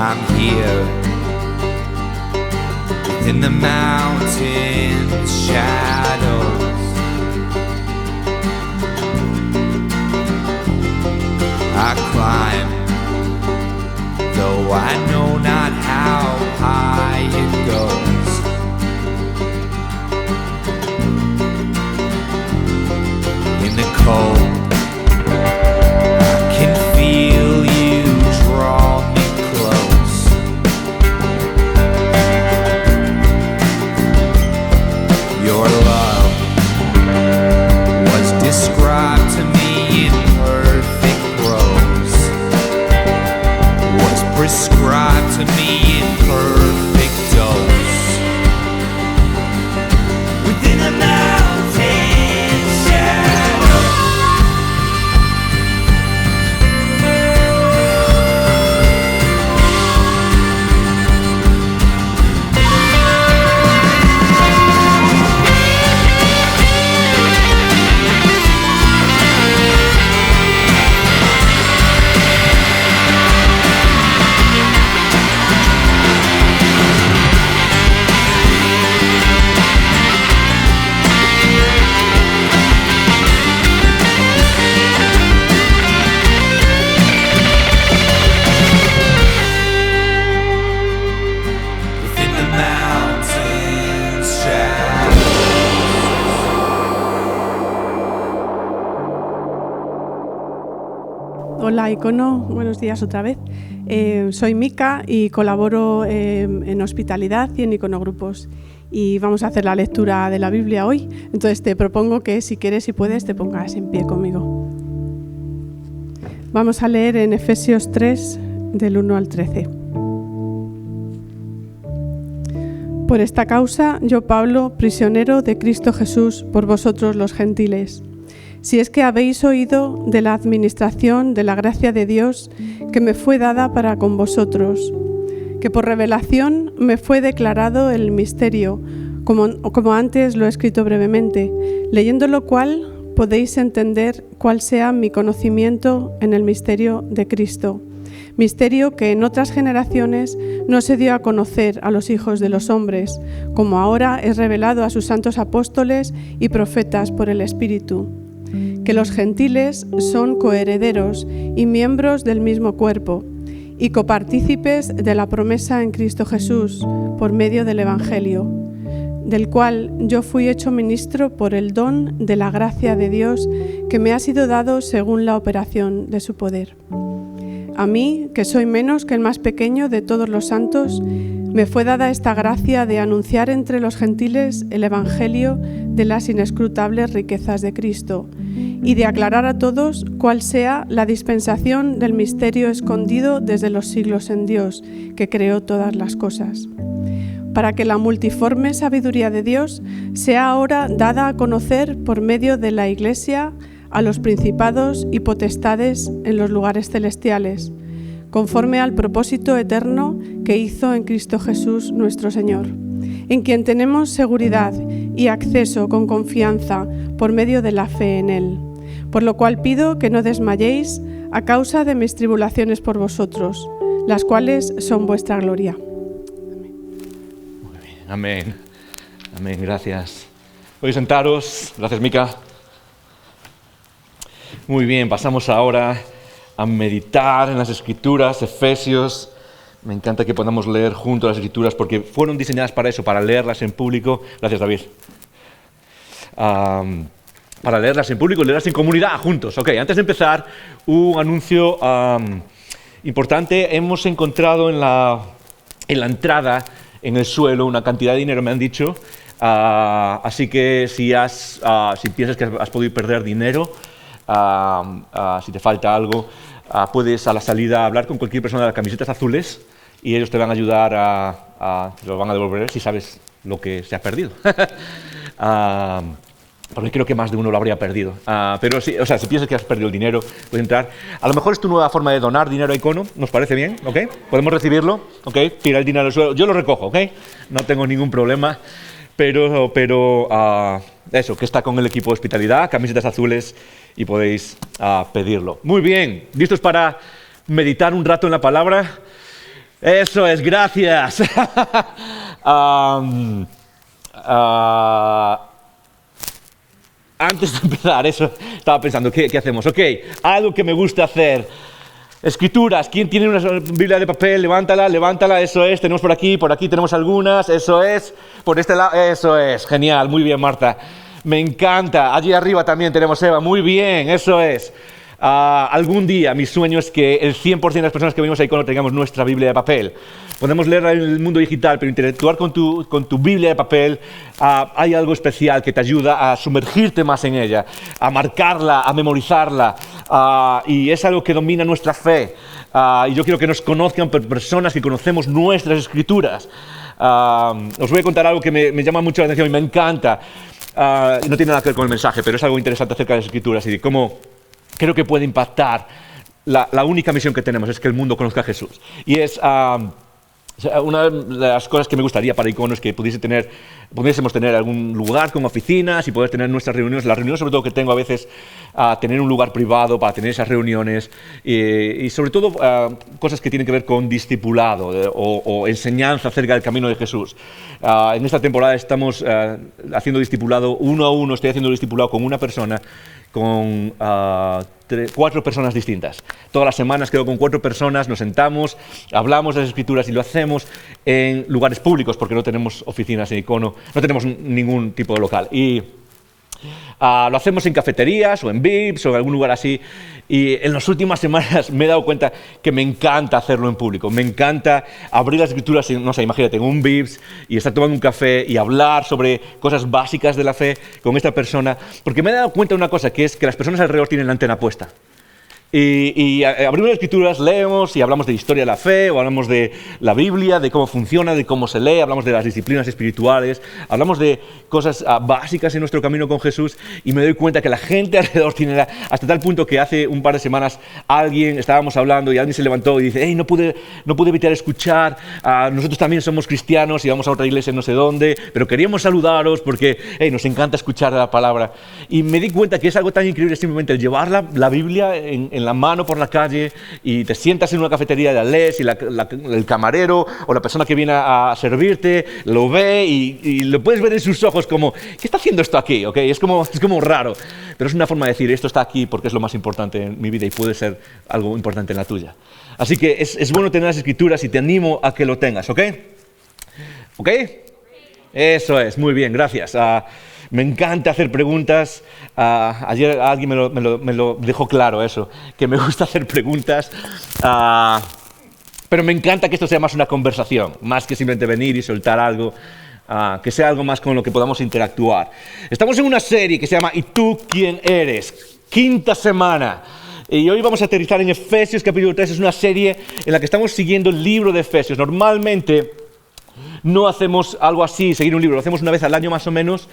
I'm here within the mountain shadows. I climb, though I know not how high it goes. In the cold, I can feel you draw me close. Your love was described to me in perfect prose, was prescribed to me in perfect dose. Within the mountain shadow, within the mountain shadow. Hola Icono, buenos días otra vez. Soy Mica y colaboro en Hospitalidad y en Iconogrupos. Y vamos a hacer la lectura de la Biblia hoy. Entonces te propongo que si quieres y puedes te pongas en pie conmigo. Vamos a leer en Efesios 3 del 1 al 13. Por esta causa, yo Pablo, prisionero de Cristo Jesús, por vosotros los gentiles, si es que habéis oído de la administración de la gracia de Dios que me fue dada para con vosotros, que por revelación me fue declarado el misterio, como antes lo he escrito brevemente, leyendo lo cual podéis entender cuál sea mi conocimiento en el misterio de Cristo, misterio que en otras generaciones no se dio a conocer a los hijos de los hombres, como ahora es revelado a sus santos apóstoles y profetas por el Espíritu, que los gentiles son coherederos y miembros del mismo cuerpo, y copartícipes de la promesa en Cristo Jesús, por medio del Evangelio, del cual yo fui hecho ministro por el don de la gracia de Dios que me ha sido dado según la operación de su poder. A mí, que soy menos que el más pequeño de todos los santos, me fue dada esta gracia de anunciar entre los gentiles el Evangelio de las inescrutables riquezas de Cristo y de aclarar a todos cuál sea la dispensación del misterio escondido desde los siglos en Dios, que creó todas las cosas, para que la multiforme sabiduría de Dios sea ahora dada a conocer por medio de la Iglesia a los principados y potestades en los lugares celestiales, conforme al propósito eterno que hizo en Cristo Jesús nuestro Señor, en quien tenemos seguridad y acceso con confianza por medio de la fe en Él. Por lo cual pido que no desmayéis a causa de mis tribulaciones por vosotros, las cuales son vuestra gloria. Muy bien, amén. Amén, gracias. Podéis sentaros. Gracias, Mica. Muy bien, pasamos ahora a meditar en las Escrituras, Efesios. Me encanta que podamos leer juntos las Escrituras porque fueron diseñadas para eso, para leerlas en público. Gracias, David. Para leerlas en público y leerlas en comunidad juntos. Ok, antes de empezar, un anuncio importante. Hemos encontrado en la entrada, en el suelo, una cantidad de dinero, me han dicho. Así que si piensas que has podido perder dinero, si te falta algo, puedes a la salida hablar con cualquier persona de las camisetas azules y ellos te van a ayudar te lo van a devolver si sabes lo que se ha perdido. Porque creo que más de uno lo habría perdido. Pero sí, o sea, si piensas que has perdido el dinero, puedes entrar. A lo mejor es tu nueva forma de donar dinero a Icono, ¿nos parece bien? ¿Ok? Podemos recibirlo, ¿ok? Tira el dinero al suelo, yo lo recojo, ¿ok? No tengo ningún problema. Pero eso, que está con el equipo de hospitalidad, camisetas azules, y podéis pedirlo. Muy bien, ¿listos para meditar un rato en la palabra? Eso es, gracias. Antes de empezar, eso estaba pensando, ¿qué hacemos? Ok, algo que me gusta hacer. Escrituras, ¿quién tiene una Biblia de papel? Levántala, eso es, tenemos por aquí tenemos algunas, eso es, por este lado, eso es, genial, muy bien Marta, me encanta, allí arriba también tenemos Eva, muy bien, eso es. Algún día mi sueño es que el 100% de las personas que venimos a Icono tengamos nuestra Biblia de papel. Podemos leerla en el mundo digital, pero interactuar con tu Biblia de papel, hay algo especial que te ayuda a sumergirte más en ella, a marcarla, a memorizarla, y es algo que domina nuestra fe. Y yo quiero que nos conozcan personas que conocemos nuestras escrituras. Os voy a contar algo que me llama mucho la atención y me encanta. No tiene nada que ver con el mensaje, pero es algo interesante acerca de las escrituras y de cómo creo que puede impactar. La única misión que tenemos es que el mundo conozca a Jesús. Y es una de las cosas que me gustaría para Icono es que pudiésemos tener algún lugar con oficinas y poder tener nuestras reuniones. Las reuniones, sobre todo, que tengo a veces, tener un lugar privado para tener esas reuniones y sobre todo, cosas que tienen que ver con discipulado o enseñanza acerca del camino de Jesús. En esta temporada estamos haciendo discipulado uno a uno, estoy haciendo discipulado con una persona, con 4 personas distintas. Todas las semanas quedo con 4 personas, nos sentamos, hablamos de las escrituras y lo hacemos en lugares públicos porque no tenemos oficinas en Icono, no tenemos ningún tipo de local. Y lo hacemos en cafeterías o en VIPs o en algún lugar así. Y en las últimas semanas me he dado cuenta que me encanta hacerlo en público. Me encanta abrir las escrituras, no sé, imagínate, en un VIPs y estar tomando un café y hablar sobre cosas básicas de la fe con esta persona. Porque me he dado cuenta de una cosa, que es que las personas alrededor tienen la antena puesta. Y abrimos las escrituras, leemos y hablamos de historia de la fe, o hablamos de la Biblia, de cómo funciona, de cómo se lee, hablamos de las disciplinas espirituales, hablamos de cosas básicas en nuestro camino con Jesús, y me doy cuenta que la gente alrededor tiene hasta tal punto que hace un par de semanas estábamos hablando y alguien se levantó y dice, hey, no pude evitar escuchar, nosotros también somos cristianos y vamos a otra iglesia no sé dónde, pero queríamos saludaros porque nos encanta escuchar la palabra. Y me di cuenta que es algo tan increíble simplemente el llevar la Biblia en la mano por la calle y te sientas en una cafetería y la lees y el camarero o la persona que viene a servirte lo ve y lo puedes ver en sus ojos como, ¿qué está haciendo esto aquí? ¿Okay? Es como raro, pero es una forma de decir, esto está aquí porque es lo más importante en mi vida y puede ser algo importante en la tuya. Así que es bueno tener las escrituras y te animo a que lo tengas, ¿ok? ¿Ok? Eso es, muy bien, gracias. Me encanta hacer preguntas. Ayer alguien me lo dejó claro eso, que me gusta hacer preguntas. Pero me encanta que esto sea más una conversación, más que simplemente venir y soltar algo, que sea algo más con lo que podamos interactuar. Estamos en una serie que se llama ¿Y tú quién eres? 5ª semana. Y hoy vamos a aterrizar en Efesios capítulo 3. Es una serie en la que estamos siguiendo el libro de Efesios. Normalmente no hacemos algo así, seguir un libro, lo hacemos una vez al año más o menos,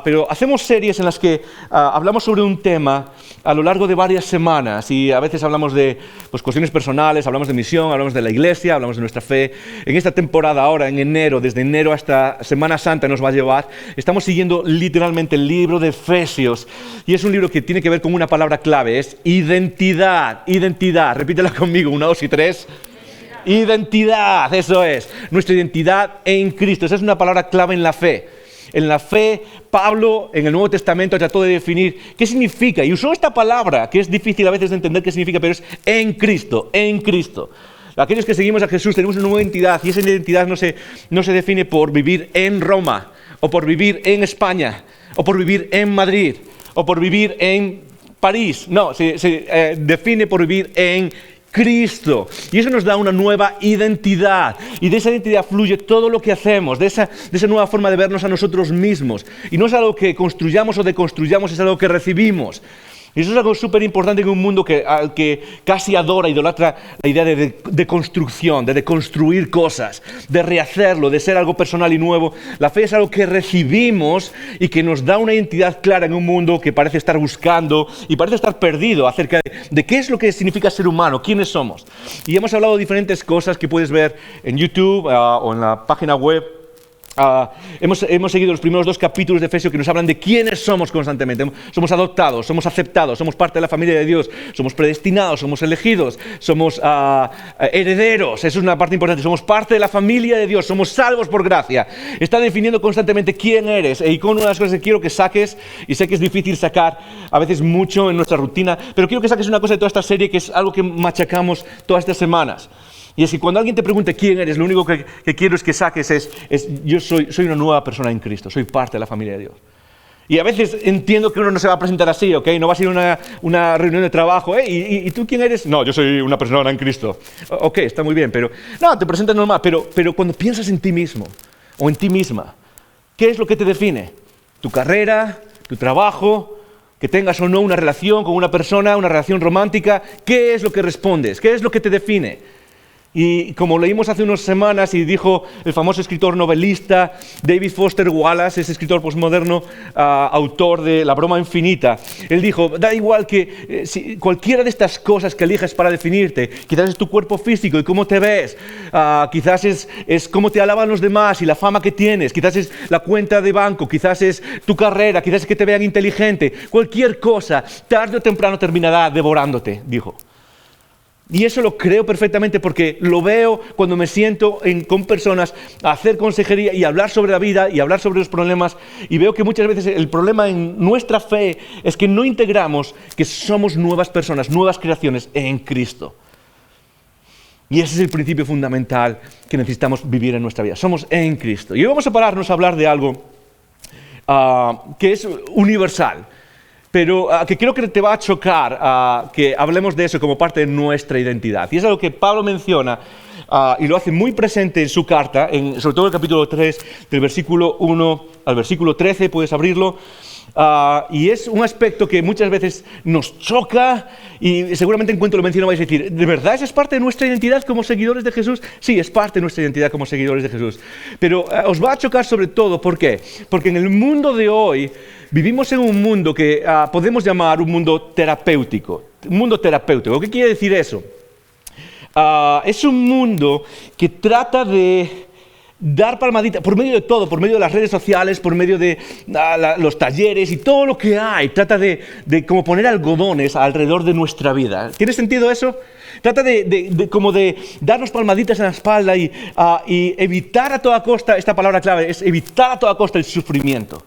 pero hacemos series en las que hablamos sobre un tema a lo largo de varias semanas y a veces hablamos de cuestiones personales, hablamos de misión, hablamos de la iglesia, hablamos de nuestra fe. En esta temporada ahora, en enero, desde enero hasta Semana Santa nos va a llevar, estamos siguiendo literalmente el libro de Efesios y es un libro que tiene que ver con una palabra clave, es identidad, repítela conmigo, 1, 2 y 3. Identidad, eso es, nuestra identidad en Cristo. Esa es una palabra clave en la fe. En la fe, Pablo en el Nuevo Testamento trató de definir qué significa, y usó esta palabra, que es difícil a veces de entender qué significa, pero es en Cristo, en Cristo. Aquellos que seguimos a Jesús tenemos una nueva identidad, y esa identidad no se define por vivir en Roma, o por vivir en España, o por vivir en Madrid, o por vivir en París. No, se define por vivir en Cristo, y eso nos da una nueva identidad, y de esa identidad fluye todo lo que hacemos, de esa nueva forma de vernos a nosotros mismos, y no es algo que construyamos o deconstruyamos, es algo que recibimos. Y eso es algo súper importante en un mundo al que casi adora, idolatra la idea de construcción, de construir cosas, de rehacerlo, de ser algo personal y nuevo. La fe es algo que recibimos y que nos da una identidad clara en un mundo que parece estar buscando y parece estar perdido acerca de qué es lo que significa ser humano, quiénes somos. Y hemos hablado de diferentes cosas que puedes ver en YouTube o en la página web. hemos seguido los primeros 2 capítulos de Efesios que nos hablan de quiénes somos constantemente. Somos adoptados, somos aceptados, somos parte de la familia de Dios, somos predestinados, somos elegidos, somos herederos. Eso es una parte importante. Somos parte de la familia de Dios, somos salvos por gracia. Está definiendo constantemente quién eres. Y con una de las cosas que quiero que saques, y sé que es difícil sacar a veces mucho en nuestra rutina, pero quiero que saques una cosa de toda esta serie que es algo que machacamos todas estas semanas. Y es que cuando alguien te pregunte quién eres, lo único que quiero es que saques yo soy una nueva persona en Cristo, soy parte de la familia de Dios. Y a veces entiendo que uno no se va a presentar así, ¿ok? No va a ser una reunión de trabajo, ¿Y tú quién eres? No, yo soy una persona en Cristo. Ok, está muy bien, pero no, te presentas normal, pero cuando piensas en ti mismo o en ti misma, ¿qué es lo que te define? Tu carrera, tu trabajo, que tengas o no una relación con una persona, una relación romántica, ¿qué es lo que respondes? ¿Qué es lo que te define? Y como leímos hace unas semanas y dijo el famoso escritor novelista David Foster Wallace, ese escritor postmoderno, autor de La broma infinita, él dijo, da igual que si cualquiera de estas cosas que elijas para definirte, quizás es tu cuerpo físico y cómo te ves, quizás es cómo te alaban los demás y la fama que tienes, quizás es la cuenta de banco, quizás es tu carrera, quizás es que te vean inteligente, cualquier cosa, tarde o temprano terminará devorándote, dijo. Y eso lo creo perfectamente porque lo veo cuando me siento con personas a hacer consejería y hablar sobre la vida y hablar sobre los problemas, y veo que muchas veces el problema en nuestra fe es que no integramos que somos nuevas personas, nuevas creaciones en Cristo. Y ese es el principio fundamental que necesitamos vivir en nuestra vida. Somos en Cristo. Y hoy vamos a pararnos a hablar de algo que es universal, pero que creo que te va a chocar que hablemos de eso como parte de nuestra identidad. Y es algo que Pablo menciona y lo hace muy presente en su carta, sobre todo en el capítulo 3, del versículo 1 al versículo 13, puedes abrirlo. Y es un aspecto que muchas veces nos choca y seguramente en cuanto lo menciono vais a decir, ¿de verdad esa es parte de nuestra identidad como seguidores de Jesús? Sí, es parte de nuestra identidad como seguidores de Jesús. Pero os va a chocar sobre todo, ¿por qué? Porque en el mundo de hoy vivimos en un mundo que podemos llamar un mundo terapéutico. Un mundo terapéutico. ¿Qué quiere decir eso? Es un mundo que trata de dar palmaditas, por medio de todo, por medio de las redes sociales, por medio de los talleres y todo lo que hay, trata de como poner algodones alrededor de nuestra vida. ¿Tiene sentido eso? Trata como de darnos palmaditas en la espalda y evitar a toda costa, esta palabra clave es evitar a toda costa el sufrimiento.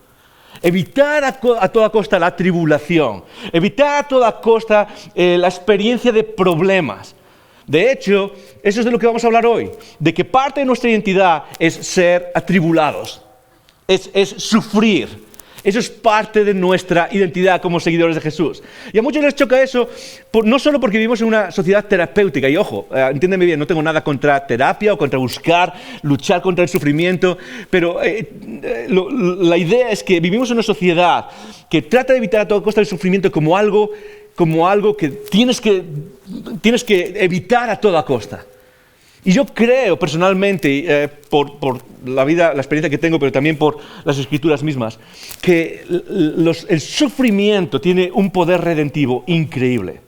Evitar a toda costa la tribulación, evitar a toda costa la experiencia de problemas. De hecho, eso es de lo que vamos a hablar hoy, de que parte de nuestra identidad es ser atribulados, es sufrir. Eso es parte de nuestra identidad como seguidores de Jesús. Y a muchos les choca eso, no solo porque vivimos en una sociedad terapéutica, y ojo, entiéndeme bien, no tengo nada contra terapia o contra luchar contra el sufrimiento, pero la idea es que vivimos en una sociedad que trata de evitar a toda costa el sufrimiento como algo que tienes que evitar a toda costa. Y yo creo personalmente, por la vida, la experiencia que tengo, pero también por las escrituras mismas, que el sufrimiento tiene un poder redentivo increíble.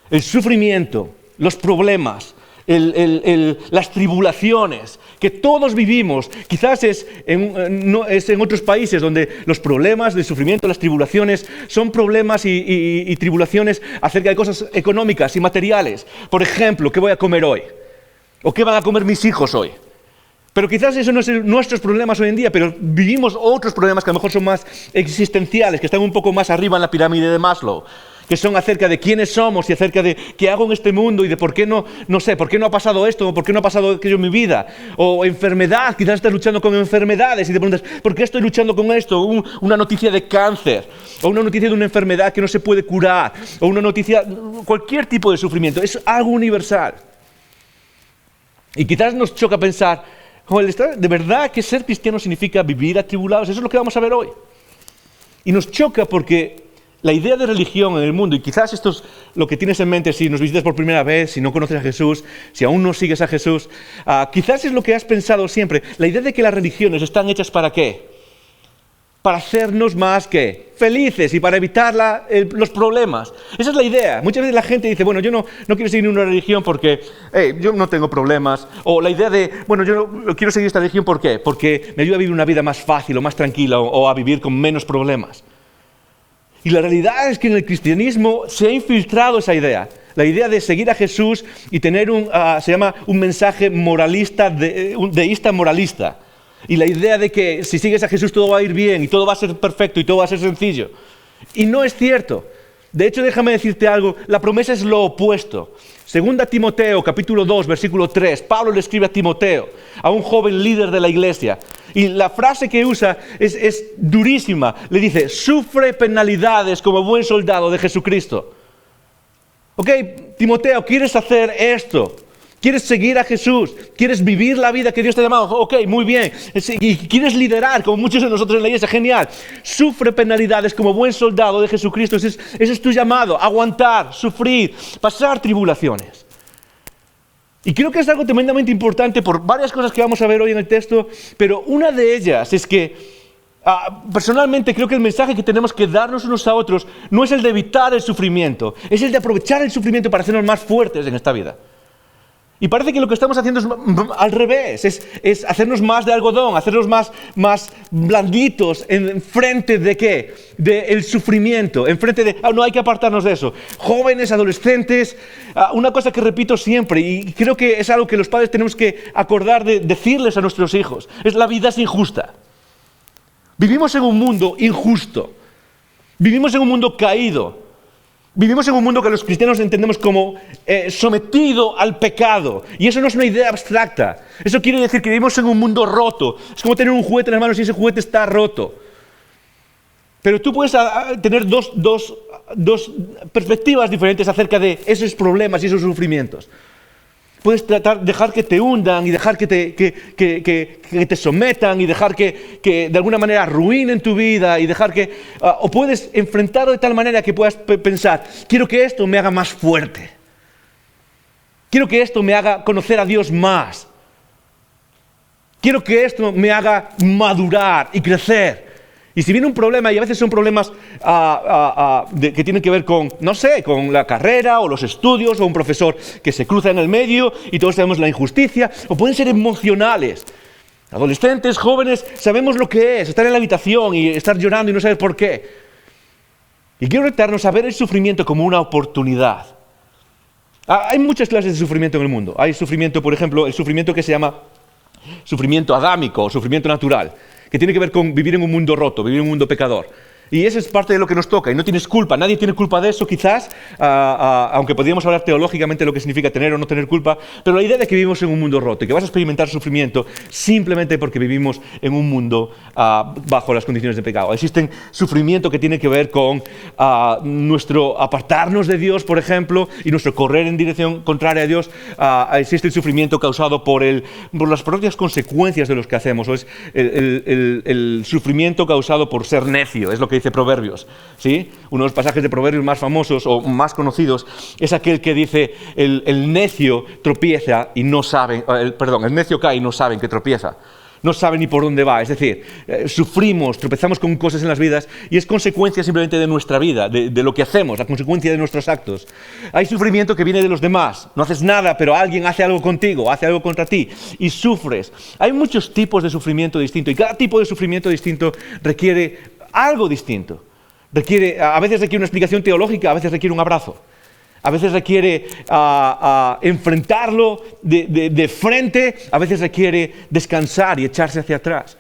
El sufrimiento, los problemas, las tribulaciones que todos vivimos, quizás es en otros países donde los problemas, el sufrimiento, las tribulaciones son problemas y tribulaciones acerca de cosas económicas y materiales. Por ejemplo, ¿qué voy a comer hoy? ¿O qué van a comer mis hijos hoy? Pero quizás eso no es nuestros problemas hoy en día, pero vivimos otros problemas que a lo mejor son más existenciales, que están un poco más arriba en la pirámide de Maslow, que son acerca de quiénes somos y acerca de qué hago en este mundo y de por qué no sé, por qué no ha pasado esto o por qué no ha pasado aquello en mi vida. O enfermedad, quizás estás luchando con enfermedades y te preguntas, ¿por qué estoy luchando con esto? Una noticia de cáncer, o una noticia de una enfermedad que no se puede curar, o una noticia, cualquier tipo de sufrimiento, es algo universal. Y quizás nos choca pensar, ¿de verdad que ser cristiano significa vivir atribulados? Eso es lo que vamos a ver hoy. Y nos choca porque la idea de religión en el mundo, y quizás esto es lo que tienes en mente si nos visitas por primera vez, si no conoces a Jesús, si aún no sigues a Jesús, quizás es lo que has pensado siempre, la idea de que las religiones están hechas ¿para qué? para hacernos más que felices y para evitar los problemas. Esa es la idea. Muchas veces la gente dice, bueno, yo no quiero seguir una religión porque yo no tengo problemas. O la idea de, bueno, yo no quiero seguir esta religión ¿por qué? Porque me ayuda a vivir una vida más fácil o más tranquila o a vivir con menos problemas. Y la realidad es que en el cristianismo se ha infiltrado esa idea. La idea de seguir a Jesús y tener se llama un mensaje moralista, un deísta moralista. Y la idea de que si sigues a Jesús todo va a ir bien y todo va a ser perfecto y todo va a ser sencillo. Y no es cierto. De hecho, déjame decirte algo, la promesa es lo opuesto. Segunda Timoteo, capítulo 2, versículo 3, Pablo le escribe a Timoteo, a un joven líder de la iglesia. Y la frase que usa es durísima. Le dice, sufre penalidades como buen soldado de Jesucristo. Ok, Timoteo, ¿quieres hacer esto? ¿Quieres seguir a Jesús? ¿Quieres vivir la vida que Dios te ha llamado? Ok, muy bien. ¿Y quieres liderar, como muchos de nosotros en la iglesia? Genial. Sufre penalidades como buen soldado de Jesucristo. Ese es tu llamado. Aguantar, sufrir, pasar tribulaciones. Y creo que es algo tremendamente importante por varias cosas que vamos a ver hoy en el texto, pero una de ellas es que personalmente creo que el mensaje que tenemos que darnos unos a otros no es el de evitar el sufrimiento, es el de aprovechar el sufrimiento para hacernos más fuertes en esta vida. Y parece que lo que estamos haciendo es al revés, es hacernos más de algodón, hacernos más blanditos en frente de ¿qué? Del sufrimiento, en frente de, no hay que apartarnos de eso. Jóvenes, adolescentes, una cosa que repito siempre, y creo que es algo que los padres tenemos que acordar de decirles a nuestros hijos, es la vida es injusta. Vivimos en un mundo injusto, vivimos en un mundo caído. Vivimos en un mundo que los cristianos entendemos como sometido al pecado. Y eso no es una idea abstracta. Eso quiere decir que vivimos en un mundo roto. Es como tener un juguete en las manos y ese juguete está roto. Pero tú puedes tener dos perspectivas diferentes acerca de esos problemas y esos sufrimientos. Puedes dejar que te hundan y dejar que te sometan y dejar que de alguna manera arruinen tu vida y dejar que... o puedes enfrentarlo de tal manera que puedas pensar, quiero que esto me haga más fuerte. Quiero que esto me haga conocer a Dios más. Quiero que esto me haga madurar y crecer. Y si viene un problema, y a veces son problemas que tienen que ver con, no sé, con la carrera o los estudios o un profesor que se cruza en el medio y todos sabemos la injusticia, o pueden ser emocionales. Adolescentes, jóvenes, sabemos lo que es estar en la habitación y estar llorando y no saber por qué. Y quiero retarnos a ver el sufrimiento como una oportunidad. Hay muchas clases de sufrimiento en el mundo. Hay sufrimiento, por ejemplo, el sufrimiento que se llama sufrimiento adámico o sufrimiento natural, que tiene que ver con vivir en un mundo roto, vivir en un mundo pecador. Y eso es parte de lo que nos toca, y no tienes culpa, nadie tiene culpa de eso quizás, aunque podríamos hablar teológicamente de lo que significa tener o no tener culpa, pero la idea de que vivimos en un mundo roto y que vas a experimentar sufrimiento simplemente porque vivimos en un mundo bajo las condiciones de pecado. Existen sufrimiento que tiene que ver con nuestro apartarnos de Dios, por ejemplo, y nuestro correr en dirección contraria a Dios. Existe el sufrimiento causado por las propias consecuencias de lo que hacemos, o es el sufrimiento causado por ser necio, es lo que dice Proverbios, ¿sí? Uno de los pasajes de Proverbios más famosos o más conocidos es aquel que dice el necio tropieza y no saben, el necio cae y no saben que tropieza. No saben ni por dónde va, es decir, sufrimos, tropezamos con cosas en las vidas y es consecuencia simplemente de nuestra vida, de lo que hacemos, la consecuencia de nuestros actos. Hay sufrimiento que viene de los demás, no haces nada, pero alguien hace algo contigo, hace algo contra ti y sufres. Hay muchos tipos de sufrimiento distinto y cada tipo de sufrimiento distinto requiere algo distinto. A veces requiere una explicación teológica, a veces requiere un abrazo. A veces requiere enfrentarlo de frente, a veces requiere descansar y echarse hacia atrás.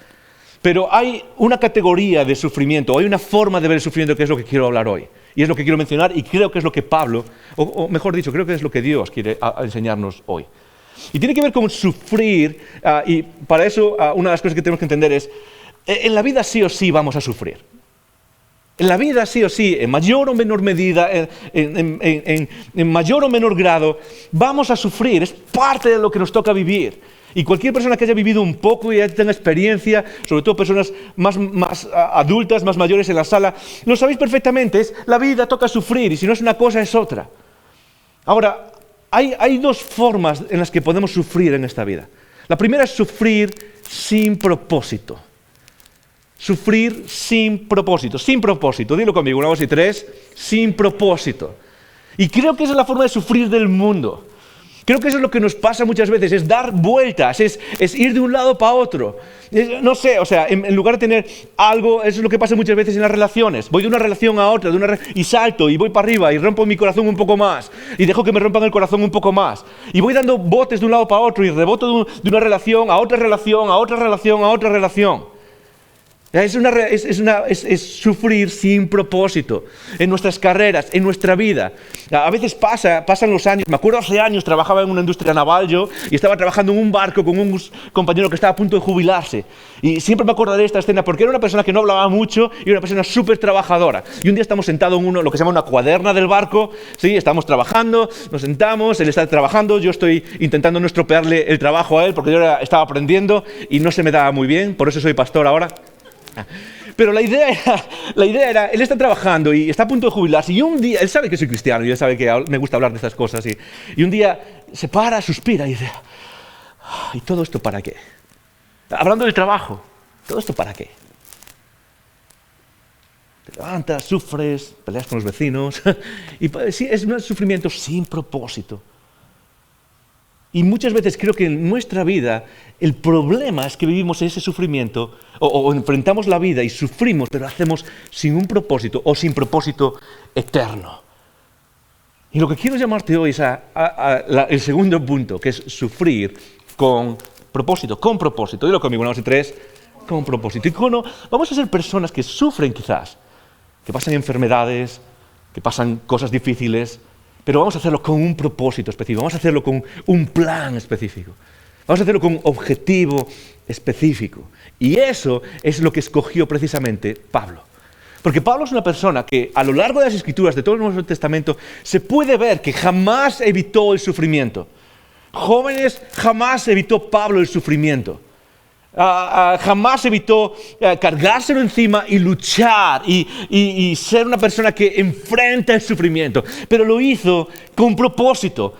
Pero hay una categoría de sufrimiento, hay una forma de ver el sufrimiento que es lo que quiero hablar hoy. Y es lo que quiero mencionar y creo que es lo que Pablo, o mejor dicho, creo que es lo que Dios quiere enseñarnos hoy. Y tiene que ver con sufrir, y para eso una de las cosas que tenemos que entender es, en la vida sí o sí vamos a sufrir. En la vida sí o sí, en mayor o menor medida, en mayor o menor grado, vamos a sufrir. Es parte de lo que nos toca vivir. Y cualquier persona que haya vivido un poco y tenga experiencia, sobre todo personas más adultas, más mayores en la sala, lo sabéis perfectamente, la vida toca sufrir y si no es una cosa es otra. Ahora, hay dos formas en las que podemos sufrir en esta vida. La primera es sufrir sin propósito. Sufrir sin propósito. Sin propósito. Dilo conmigo. 1, 2 y 3. Sin propósito. Y creo que esa es la forma de sufrir del mundo. Creo que eso es lo que nos pasa muchas veces, es dar vueltas, es ir de un lado para otro. No sé, o sea, en lugar de tener algo, eso es lo que pasa muchas veces en las relaciones. Voy de una relación a otra, y salto, y voy para arriba, y rompo mi corazón un poco más, y dejo que me rompan el corazón un poco más. Y voy dando botes de un lado para otro, y reboto de una relación a otra relación, a otra relación, a otra relación. Es sufrir sin propósito en nuestras carreras, en nuestra vida. A veces pasan los años. Me acuerdo hace años trabajaba en una industria naval yo y estaba trabajando en un barco con un compañero que estaba a punto de jubilarse. Y siempre me acordaré de esta escena porque era una persona que no hablaba mucho y era una persona súper trabajadora. Y un día estamos sentados en lo que se llama una cuaderna del barco. Sí, estamos trabajando, nos sentamos, él está trabajando, yo estoy intentando no estropearle el trabajo a él porque yo estaba aprendiendo y no se me daba muy bien, por eso soy pastor ahora. Pero la idea era, él está trabajando y está a punto de jubilarse y un día, él sabe que soy cristiano y él sabe que me gusta hablar de estas cosas y un día se para, suspira y dice, ¿y todo esto para qué? Hablando del trabajo, ¿todo esto para qué? Te levantas, sufres, peleas con los vecinos y sí, es un sufrimiento sin propósito. Y muchas veces creo que en nuestra vida el problema es que vivimos ese sufrimiento o enfrentamos la vida y sufrimos, pero lo hacemos sin un propósito o sin propósito eterno. Y lo que quiero llamarte hoy es el segundo punto, que es sufrir con propósito. Con propósito. Dilo conmigo, 1, 2 y 3. Con propósito. Y vamos a ser personas que sufren quizás, que pasan enfermedades, que pasan cosas difíciles, pero vamos a hacerlo con un propósito específico, vamos a hacerlo con un plan específico, vamos a hacerlo con un objetivo específico. Y eso es lo que escogió precisamente Pablo. Porque Pablo es una persona que a lo largo de las Escrituras, de todo el Nuevo Testamento, se puede ver que jamás evitó el sufrimiento. Jóvenes, jamás evitó Pablo el sufrimiento. Jamás evitó cargárselo encima y luchar y ser una persona que enfrenta el sufrimiento, pero lo hizo con propósito,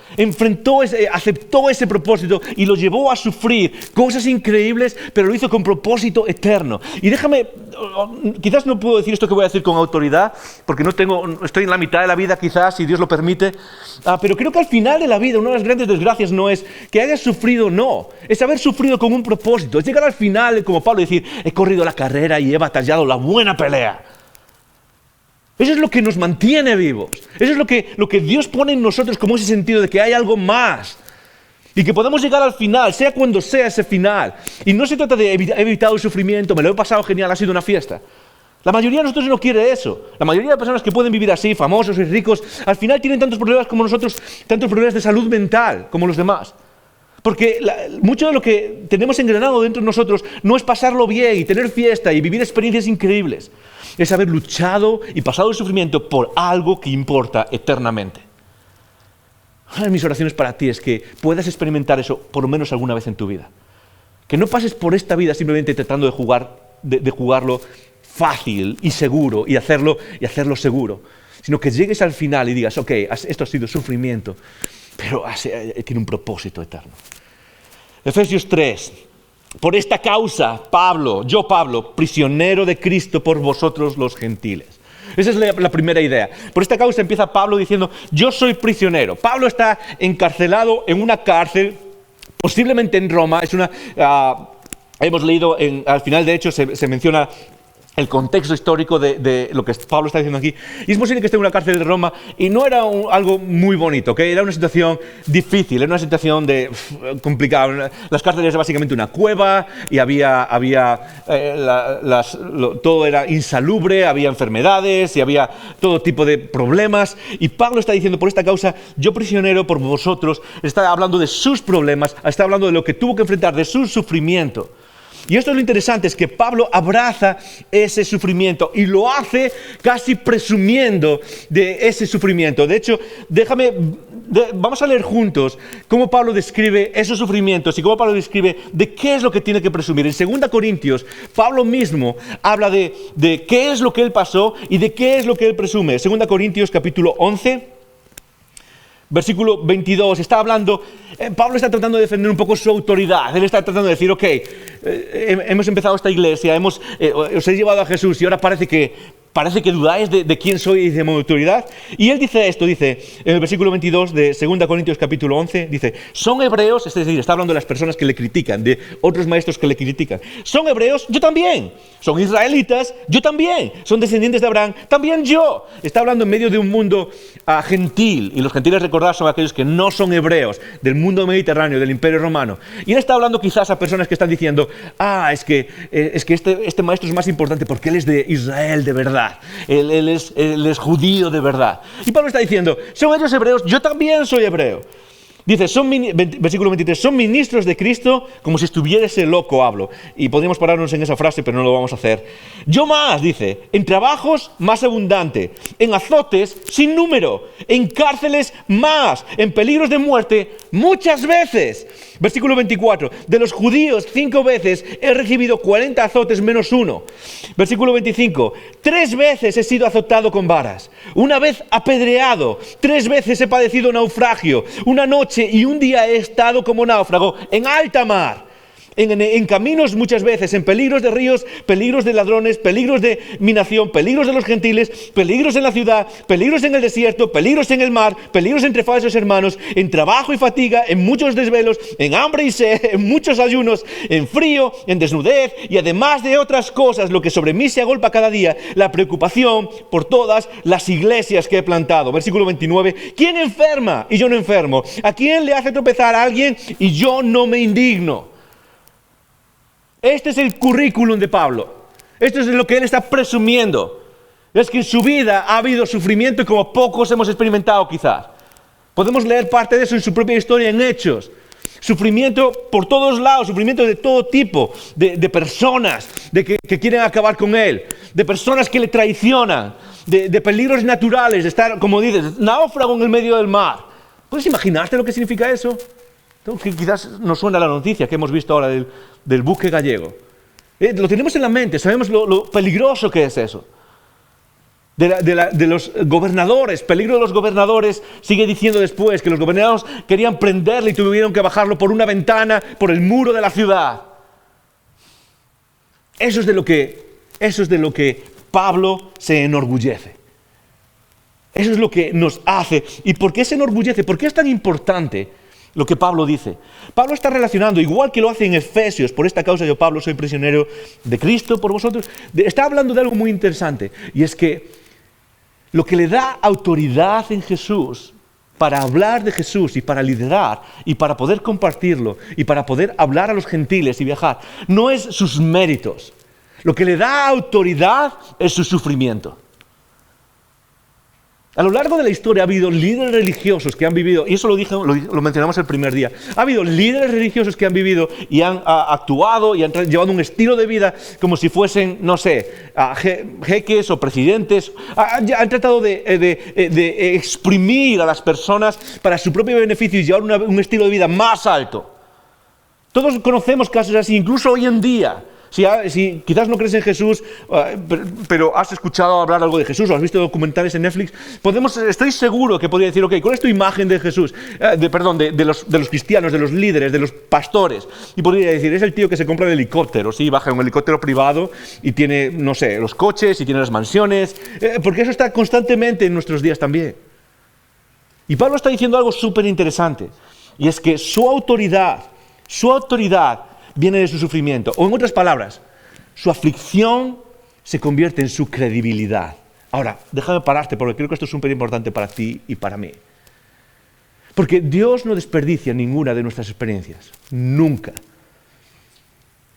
aceptó ese propósito y lo llevó a sufrir cosas increíbles, pero lo hizo con propósito eterno. Y déjame, quizás no puedo decir esto que voy a decir con autoridad, porque estoy en la mitad de la vida quizás, si Dios lo permite, pero creo que al final de la vida una de las grandes desgracias no es que hayas sufrido, no, es haber sufrido con un propósito, es llegar al final, como Pablo, decir, he corrido la carrera y he batallado la buena pelea. Eso es lo que nos mantiene vivos. Eso es lo que Dios pone en nosotros como ese sentido de que hay algo más. Y que podemos llegar al final, sea cuando sea ese final. Y no se trata de he evitado el sufrimiento, me lo he pasado genial, ha sido una fiesta. La mayoría de nosotros no quiere eso. La mayoría de personas que pueden vivir así, famosos y ricos, al final tienen tantos problemas como nosotros, tantos problemas de salud mental como los demás. Porque mucho de lo que tenemos engranado dentro de nosotros no es pasarlo bien y tener fiesta y vivir experiencias increíbles. Es haber luchado y pasado el sufrimiento por algo que importa eternamente. Una de mis oraciones para ti es que puedas experimentar eso por lo menos alguna vez en tu vida. Que no pases por esta vida simplemente tratando de jugarlo fácil y seguro y hacerlo seguro. Sino que llegues al final y digas, ok, esto ha sido sufrimiento, pero tiene un propósito eterno. Efesios 3. Por esta causa, yo Pablo, prisionero de Cristo por vosotros los gentiles. Esa es la primera idea. Por esta causa empieza Pablo diciendo, yo soy prisionero. Pablo está encarcelado en una cárcel, posiblemente en Roma. Hemos leído, al final de hecho se menciona el contexto histórico de lo que Pablo está diciendo aquí. Y es posible que esté en una cárcel de Roma y no era algo muy bonito, ¿okay? Era una situación difícil, era una situación complicada. Las cárceles eran básicamente una cueva y todo era insalubre, había enfermedades y había todo tipo de problemas. Y Pablo está diciendo, por esta causa, yo prisionero por vosotros, está hablando de sus problemas, está hablando de lo que tuvo que enfrentar, de su sufrimiento. Y esto es lo interesante, es que Pablo abraza ese sufrimiento y lo hace casi presumiendo de ese sufrimiento. De hecho, vamos a leer juntos cómo Pablo describe esos sufrimientos y cómo Pablo describe de qué es lo que tiene que presumir. En 2 Corintios, Pablo mismo habla de qué es lo que él pasó y de qué es lo que él presume. 2 Corintios capítulo 11, Versículo 22, está hablando, Pablo está tratando de defender un poco su autoridad. Él está tratando de decir, ok, hemos empezado esta iglesia, os he llevado a Jesús y ahora parece que dudáis de quién soy y de mi autoridad. Y él dice esto, dice en el versículo 22 de 2 Corintios capítulo 11, dice, son hebreos, es decir, está hablando de las personas que le critican, de otros maestros que le critican. Son hebreos, yo también. Son israelitas, yo también. Son descendientes de Abraham, también yo. Está hablando en medio de un mundo gentil, y los gentiles, recordad, son aquellos que no son hebreos, del mundo mediterráneo, del imperio romano. Y él está hablando quizás a personas que están diciendo, es que este maestro es más importante porque él es de Israel de verdad. Él es judío de verdad. Y Pablo está diciendo, son ellos hebreos, yo también soy hebreo. Dice, versículo 23, son ministros de Cristo, como si estuviese loco hablo. Y podríamos pararnos en esa frase, pero no lo vamos a hacer. Yo más, dice, en trabajos más abundante, en azotes sin número, en cárceles más, en peligros de muerte muchas veces. Versículo 24, de los judíos 5 veces he recibido 40 azotes menos 1. Versículo 25, 3 veces he sido azotado con varas, una vez apedreado, 3 veces he padecido naufragio, una noche y un día he estado como náufrago en alta mar. En caminos muchas veces, en peligros de ríos, peligros de ladrones, peligros de mi nación, peligros de los gentiles, peligros en la ciudad, peligros en el desierto, peligros en el mar, peligros entre falsos hermanos, en trabajo y fatiga, en muchos desvelos, en hambre y sed, en muchos ayunos, en frío, en desnudez y además de otras cosas, lo que sobre mí se agolpa cada día, la preocupación por todas las iglesias que he plantado. Versículo 29, ¿quién enferma y yo no enfermo? ¿A quién le hace tropezar a alguien y yo no me indigno? Este es el currículum de Pablo. Esto es lo que él está presumiendo. Es que en su vida ha habido sufrimiento como pocos hemos experimentado quizás. Podemos leer parte de eso en su propia historia en Hechos. Sufrimiento por todos lados, sufrimiento de todo tipo, de personas que quieren acabar con él, de personas que le traicionan, de peligros naturales, de estar, como dices, náufrago en el medio del mar. ¿Puedes imaginarte lo que significa eso? Que quizás nos suena la noticia que hemos visto ahora del buque gallego. Lo tenemos en la mente, sabemos lo peligroso que es eso. De los gobernadores, peligro de los gobernadores, sigue diciendo después que los gobernadores querían prenderle y tuvieron que bajarlo por una ventana, por el muro de la ciudad. Eso es de lo que Pablo se enorgullece. Eso es lo que nos hace. ¿Y por qué se enorgullece? ¿Por qué es tan importante lo que Pablo dice? Pablo está relacionando, igual que lo hace en Efesios, por esta causa yo, Pablo, soy prisionero de Cristo por vosotros. Está hablando de algo muy interesante, y es que lo que le da autoridad en Jesús para hablar de Jesús y para liderar y para poder compartirlo y para poder hablar a los gentiles y viajar, no es sus méritos. Lo que le da autoridad es su sufrimiento. A lo largo de la historia ha habido líderes religiosos que han vivido, y eso lo mencionamos el primer día, ha habido líderes religiosos que han vivido y han actuado y han llevado un estilo de vida como si fuesen, no sé, jeques o presidentes. Han tratado de exprimir a las personas para su propio beneficio y llevar un estilo de vida más alto. Todos conocemos casos así, incluso hoy en día. Si quizás no crees en Jesús, pero has escuchado hablar algo de Jesús o has visto documentales en Netflix, estoy seguro que podría decir, ok, ¿cuál es tu imagen de Jesús? De los cristianos, de los líderes, de los pastores. Y podría decir, es el tío que se compra el helicóptero, ¿sí? Baja en un helicóptero privado y tiene, no sé, los coches y tiene las mansiones, porque eso está constantemente en nuestros días también. Y Pablo está diciendo algo súper interesante, y es que su autoridad viene de su sufrimiento. O en otras palabras, su aflicción se convierte en su credibilidad. Ahora, déjame pararte porque creo que esto es súper importante para ti y para mí. Porque Dios no desperdicia ninguna de nuestras experiencias. Nunca.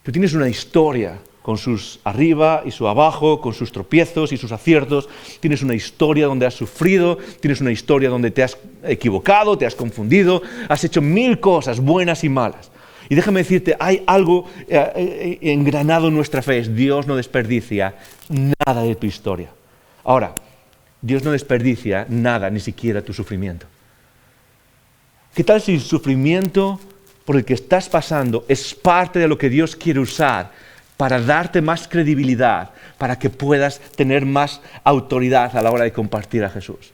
Tú tienes una historia con sus arriba y su abajo, con sus tropiezos y sus aciertos. Tienes una historia donde has sufrido, tienes una historia donde te has equivocado, te has confundido, has hecho 1000 cosas buenas y malas. Y déjame decirte, hay algo engranado en nuestra fe, es Dios no desperdicia nada de tu historia. Ahora, Dios no desperdicia nada, ni siquiera tu sufrimiento. ¿Qué tal si el sufrimiento por el que estás pasando es parte de lo que Dios quiere usar para darte más credibilidad, para que puedas tener más autoridad a la hora de compartir a Jesús?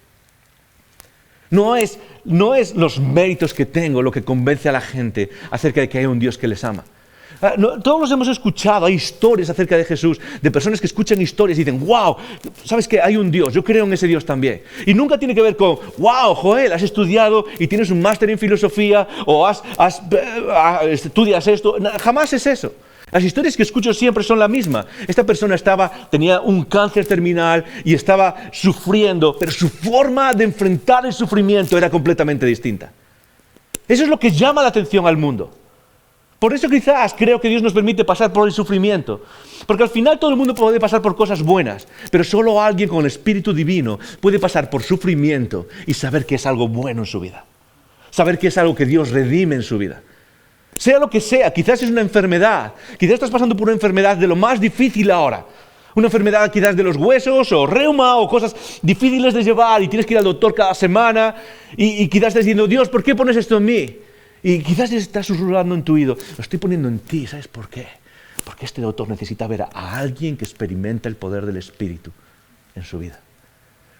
No es No es los méritos que tengo lo que convence a la gente acerca de que hay un Dios que les ama. Todos los hemos escuchado, hay historias acerca de Jesús, de personas que escuchan historias y dicen, wow, ¿sabes qué? Hay un Dios, yo creo en ese Dios también. Y nunca tiene que ver con, wow, Joel, has estudiado y tienes un máster en filosofía o estudias esto. Jamás es eso. Las historias que escucho siempre son la misma. Esta persona tenía un cáncer terminal y estaba sufriendo, pero su forma de enfrentar el sufrimiento era completamente distinta. Eso es lo que llama la atención al mundo. Por eso quizás creo que Dios nos permite pasar por el sufrimiento. Porque al final todo el mundo puede pasar por cosas buenas, pero solo alguien con el Espíritu Divino puede pasar por sufrimiento y saber que es algo bueno en su vida. Saber que es algo que Dios redime en su vida. Sea lo que sea, quizás es una enfermedad. Quizás estás pasando por una enfermedad de lo más difícil ahora. Una enfermedad quizás de los huesos o reuma o cosas difíciles de llevar y tienes que ir al doctor cada semana y quizás estás diciendo, Dios, ¿por qué pones esto en mí? Y quizás estás susurrando en tu oído, lo estoy poniendo en ti, ¿sabes por qué? Porque este doctor necesita ver a alguien que experimenta el poder del Espíritu en su vida.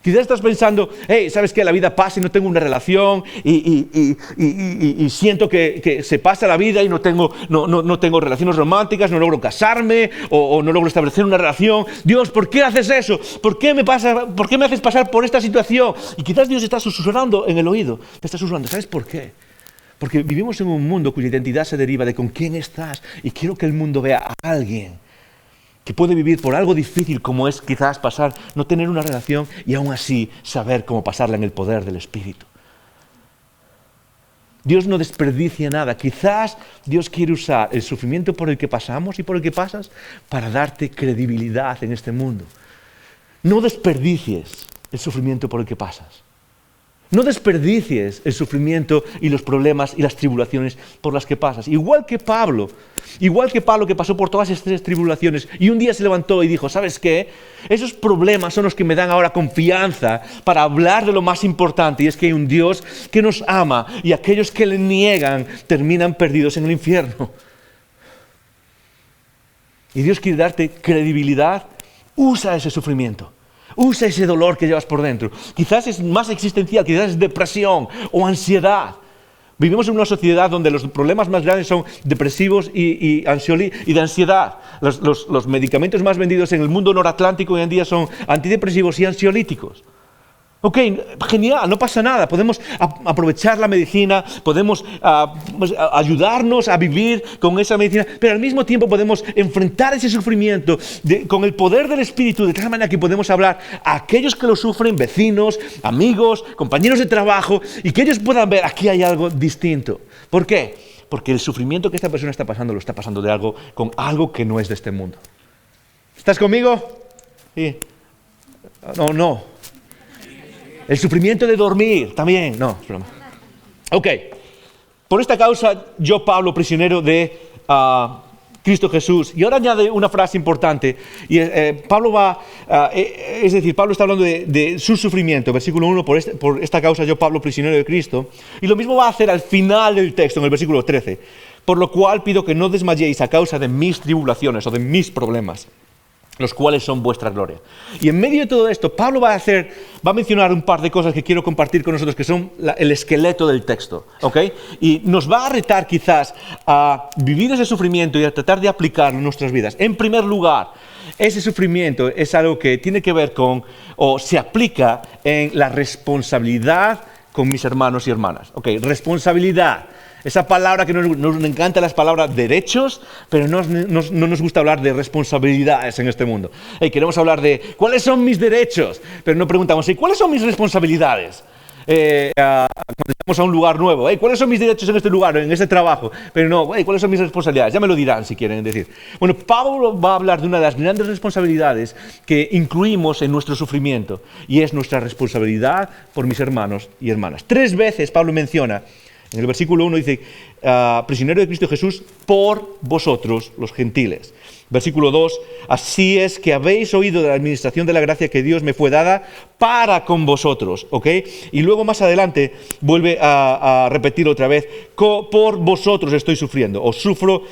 Quizás estás pensando, hey, ¿sabes qué? La vida pasa y no tengo una relación y siento que se pasa la vida y no tengo relaciones románticas, no logro casarme o no logro establecer una relación. Dios, ¿por qué haces eso? ¿Por qué me haces pasar por esta situación? Y quizás Dios está susurrando en el oído, te está susurrando, ¿sabes por qué? Porque vivimos en un mundo cuya identidad se deriva de con quién estás y quiero que el mundo vea a alguien que puede vivir por algo difícil como es quizás no tener una relación y aún así saber cómo pasarla en el poder del Espíritu. Dios no desperdicia nada. Quizás Dios quiere usar el sufrimiento por el que pasamos y por el que pasas para darte credibilidad en este mundo. No desperdicies el sufrimiento por el que pasas. No desperdicies el sufrimiento y los problemas y las tribulaciones por las que pasas. Igual que Pablo que pasó por todas estas tribulaciones y un día se levantó y dijo, ¿sabes qué? Esos problemas son los que me dan ahora confianza para hablar de lo más importante y es que hay un Dios que nos ama y aquellos que le niegan terminan perdidos en el infierno. Y Dios quiere darte credibilidad. Usa ese sufrimiento. Usa ese dolor que llevas por dentro. Quizás es más existencial, quizás es depresión o ansiedad. Vivimos en una sociedad donde los problemas más grandes son depresivos y de ansiedad. Los medicamentos más vendidos en el mundo noratlántico hoy en día son antidepresivos y ansiolíticos. Ok, genial, no pasa nada. Podemos aprovechar la medicina, podemos ayudarnos a vivir con esa medicina, pero al mismo tiempo podemos enfrentar ese sufrimiento con el poder del Espíritu, de tal manera que podemos hablar a aquellos que lo sufren, vecinos, amigos, compañeros de trabajo, y que ellos puedan ver, aquí hay algo distinto. ¿Por qué? Porque el sufrimiento que esta persona está pasando, lo está pasando con algo que no es de este mundo. ¿Estás conmigo? Sí. No. El sufrimiento de dormir, también, no, es broma. Ok, por esta causa, yo, Pablo, prisionero de Cristo Jesús. Y ahora añade una frase importante. Y Pablo Pablo está hablando de su sufrimiento, versículo 1, por esta causa, yo, Pablo, prisionero de Cristo. Y lo mismo va a hacer al final del texto, en el versículo 13. Por lo cual pido que no desmayéis a causa de mis tribulaciones o de mis problemas, los cuales son vuestra gloria. Y en medio de todo esto, Pablo va a mencionar un par de cosas que quiero compartir con nosotros, que son el esqueleto del texto, ¿ok? Y nos va a retar quizás a vivir ese sufrimiento y a tratar de aplicarlo en nuestras vidas. En primer lugar, ese sufrimiento es algo que tiene que ver o se aplica en la responsabilidad con mis hermanos y hermanas. Ok, responsabilidad. Esa palabra que nos encanta, las palabras derechos, pero no nos gusta hablar de responsabilidades en este mundo. Queremos hablar de cuáles son mis derechos, pero no preguntamos, ¿cuáles son mis responsabilidades? Cuando llegamos a un lugar nuevo, ¿cuáles son mis derechos en este lugar, en este trabajo? Pero no, ¿cuáles son mis responsabilidades? Ya me lo dirán si quieren decir. Bueno, Pablo va a hablar de una de las grandes responsabilidades que incluimos en nuestro sufrimiento, y es nuestra responsabilidad por mis hermanos y hermanas. 3 veces Pablo menciona. En el versículo 1 dice, prisionero de Cristo Jesús por vosotros los gentiles. Versículo 2, así es que habéis oído de la administración de la gracia que Dios me fue dada para con vosotros, ¿ok? Y luego más adelante vuelve a repetir otra vez, por vosotros estoy sufriendo, o sufro,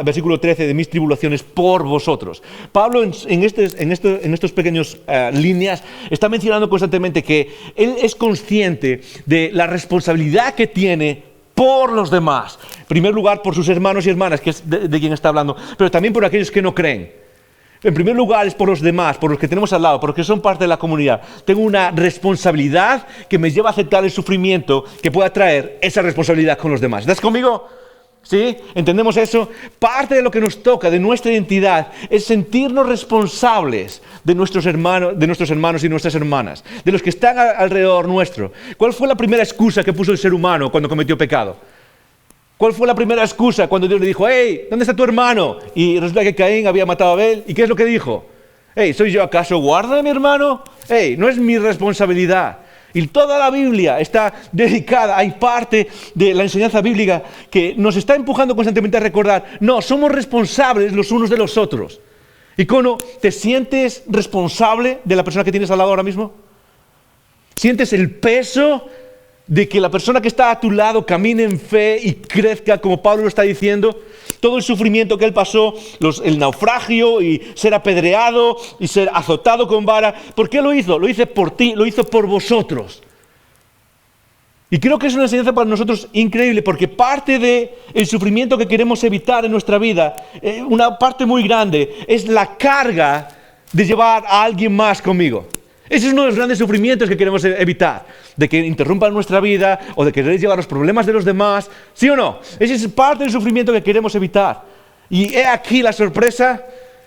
versículo 13, de mis tribulaciones por vosotros. Pablo en estos pequeños líneas está mencionando constantemente que él es consciente de la responsabilidad que tiene por los demás. En primer lugar, por sus hermanos y hermanas, que es de quien está hablando, pero también por aquellos que no creen. En primer lugar, es por los demás, por los que tenemos al lado, porque son parte de la comunidad. Tengo una responsabilidad que me lleva a aceptar el sufrimiento que pueda traer esa responsabilidad con los demás. ¿Estás conmigo? ¿Sí? ¿Entendemos eso? Parte de lo que nos toca, de nuestra identidad, es sentirnos responsables de nuestros hermanos y nuestras hermanas, de los que están alrededor nuestro. ¿Cuál fue la primera excusa que puso el ser humano cuando cometió pecado? ¿Cuál fue la primera excusa cuando Dios le dijo, hey, ¿dónde está tu hermano? Y resulta que Caín había matado a Abel. ¿Y qué es lo que dijo? Hey, ¿soy yo acaso guarda de mi hermano? Hey, no es mi responsabilidad. Y toda la Biblia está dedicada, hay parte de la enseñanza bíblica que nos está empujando constantemente a recordar, no, somos responsables los unos de los otros. Icono, ¿te sientes responsable de la persona que tienes al lado ahora mismo? ¿Sientes el peso de que la persona que está a tu lado camine en fe y crezca, como Pablo lo está diciendo? Todo el sufrimiento que él pasó, el naufragio y ser apedreado y ser azotado con vara. ¿Por qué lo hizo? Lo hizo por ti, lo hizo por vosotros. Y creo que es una enseñanza para nosotros increíble, porque parte del sufrimiento que queremos evitar en nuestra vida, una parte muy grande, es la carga de llevar a alguien más conmigo. Ese es uno de los grandes sufrimientos que queremos evitar, de que interrumpan nuestra vida o de querer llevar los problemas de los demás, ¿sí o no? Ese es parte del sufrimiento que queremos evitar. Y he aquí la sorpresa,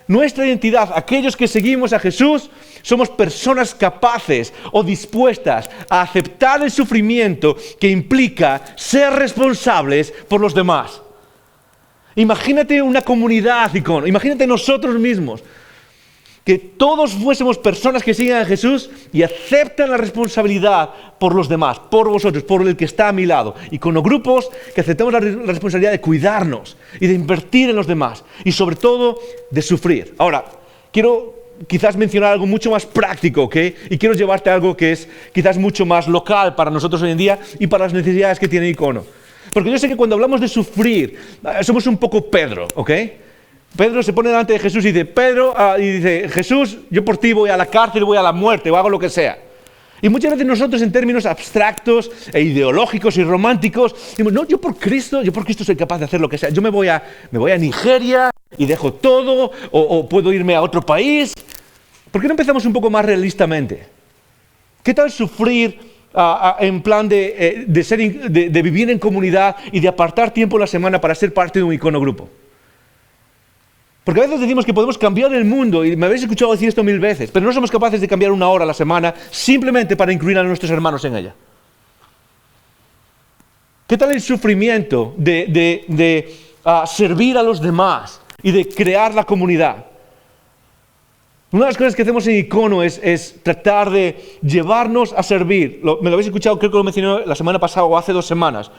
nuestra identidad, aquellos que seguimos a Jesús, somos personas capaces o dispuestas a aceptar el sufrimiento que implica ser responsables por los demás. Imagínate una comunidad, Icono, imagínate nosotros mismos, que todos fuésemos personas que siguen a Jesús y aceptan la responsabilidad por los demás, por vosotros, por el que está a mi lado. Y con los grupos que aceptamos la responsabilidad de cuidarnos y de invertir en los demás. Y sobre todo, de sufrir. Ahora, quiero quizás mencionar algo mucho más práctico, ¿ok? Y quiero llevarte a algo que es quizás mucho más local para nosotros hoy en día y para las necesidades que tiene Icono. Porque yo sé que cuando hablamos de sufrir, somos un poco Pedro, ¿ok? Pedro se pone delante de Jesús y dice, Jesús, yo por ti voy a la cárcel, voy a la muerte, o hago lo que sea. Y muchas veces nosotros en términos abstractos e ideológicos y románticos, decimos, no, yo por Cristo soy capaz de hacer lo que sea. Yo me voy a Nigeria y dejo todo, o puedo irme a otro país. ¿Por qué no empezamos un poco más realistamente? ¿Qué tal sufrir en plan de vivir en comunidad y de apartar tiempo a la semana para ser parte de un Icono grupo? Porque a veces decimos que podemos cambiar el mundo, y me habéis escuchado decir esto 1000 veces, pero no somos capaces de cambiar 1 hora a la semana simplemente para incluir a nuestros hermanos en ella. ¿Qué tal el sufrimiento de servir a los demás y de crear la comunidad? Una de las cosas que hacemos en Icono es tratar de llevarnos a servir. Me lo habéis escuchado, creo que lo mencioné la semana pasada o hace 2 semanas.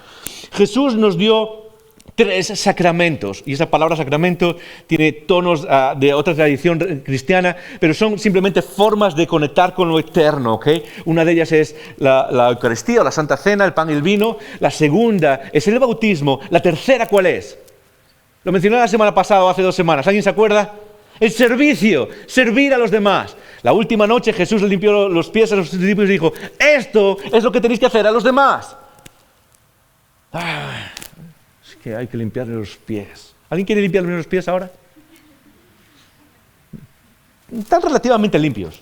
Jesús nos dio 3 sacramentos, y esa palabra sacramento tiene tonos de otra tradición cristiana, pero son simplemente formas de conectar con lo eterno, ¿ok? Una de ellas es la Eucaristía o la Santa Cena, el pan y el vino. La segunda es el bautismo. La tercera, ¿cuál es? Lo mencioné la semana pasada o hace 2 semanas. ¿Alguien se acuerda? El servicio, servir a los demás. La última noche Jesús le limpió los pies a los discípulos y dijo, esto es lo que tenéis que hacer a los demás. Que hay que limpiarle los pies. ¿Alguien quiere limpiarle los pies ahora? Están relativamente limpios.